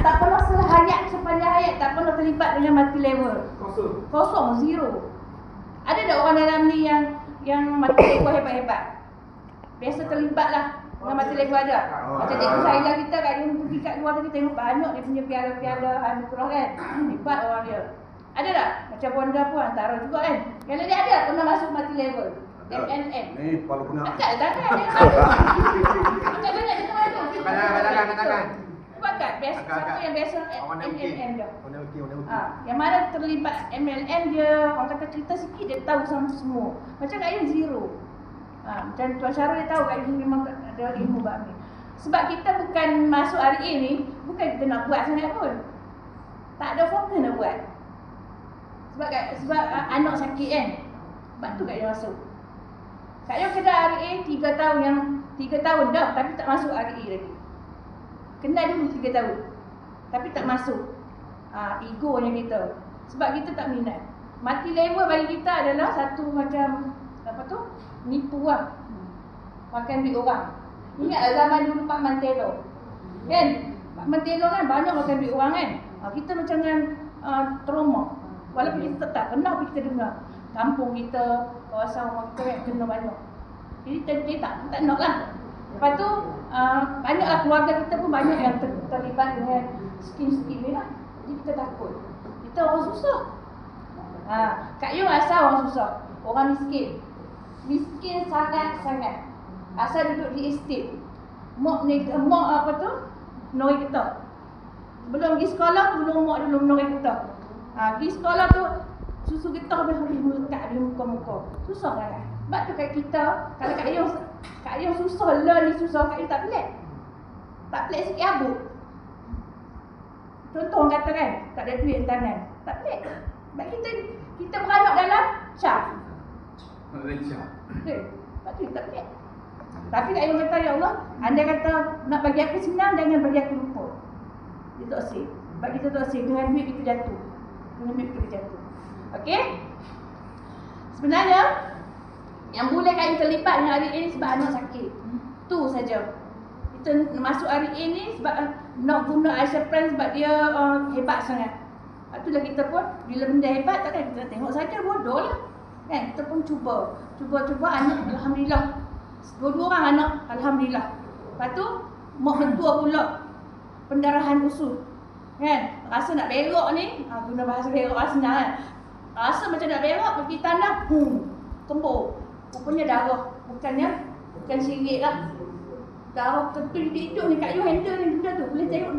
Tak pernah sepanjang hayat tak pernah terlibat dengan mati level. Kosong, zero. Ada tak orang dalam ni yang mati level hebat-hebat? Biasa terlibat lah dengan mati level ada. Macam cikgu saya kita kat dia pergi kat luar tadi tengok banyak dia punya piala-piala anugerah kan. Hebat orang dia. Ada tak? Macam Bonda pun antara juga kan. Yang dia ada pernah masuk mati level. MNM. Ni kalau punya. Angkat tangan dia. Angkat tangan dia kemana tu? Katakan. Buat kat biasa siapa yang biasa MLM dia. Warna Yang mana terlibat MLM dia, orang kata cerita sikit dia tahu semua. Macam kat Ayu zero. Macam Tuan Syarul dia tahu kat Ayu memang ada ilmu bab ni. Sebab kita bukan masuk hari ini, bukan kita nak buat sangat pun. Tak ada fokus nak buat. Sebab anak sakit kan. Sebab tu Kak Ayu masuk. Kak Ayu kena hari A 3 tahun dah tapi tak masuk hari A lagi. Kena dulu 3 tahun. Tapi tak masuk. Egonya kita. Sebab kita tak minat. Mati level bagi kita adalah satu macam nipu lah. Makan duit orang. Ingat zaman dulu Pak Mantelo. Kan? Pak Mantelo kan banyak makan duit orang kan. Kita macam dengan trauma. Walaupun kita tak pernah tapi kita dengar. Kampung kita, kawasan orang kita yang kena banyak. Jadi kita tak nak lah. Lepas tu banyaklah keluarga kita pun banyak yang terlibat dengan skim-skim ni lah. Jadi kita takut. Kita orang susah. Kak Yu asal orang susah. Orang miskin. Miskin sangat-sangat. Asal duduk di estate. Mak nori kita. Sebelum pergi sekolah, mak dulu nori kita. Pergi sekolah tu susu getah dah habis melekat di muka-muka. Susah kan? Sebab tu kat kita, kalau Kak Yu susah, ni susah, Kak Yu tak pelik. Tak pelik sikit habuk. Contoh orang kata kan, tak ada duit tangan. Tak pelik. Sebab kita beranak dalam syaf. Sebab tu tak pelik. Tapi Kak Yu kata, ya Allah, anda kata nak bagi aku senang, jangan bagi aku lupa. Dia tak sih. Sebab kita tak sih, dengan duit kita jatuh. Okey? Sebenarnya yang boleh Kak Yu terlibat dengan hari ini sebab anak sakit. Tu saja. Kita masuk hari ini sebab nak guna Aisyah Friends sebab dia hebat sangat. Lepas tu lah kita pun bila benda hebat takkan kita tengok saja bodoh lah. Kan? Kita pun cuba anak alhamdulillah. Dua-dua orang anak alhamdulillah. Lepas tu mak mentua pula pendarahan usus. Kan? Rasa nak berok ni, guna bahasa berok lah senang kan. Rasa macam nak berok, pergi tanah, kembur. Rupanya darah, bukan sirik lah. Darah ketul hidup ni, Kak Yu handle ni benda tu. Boleh tengok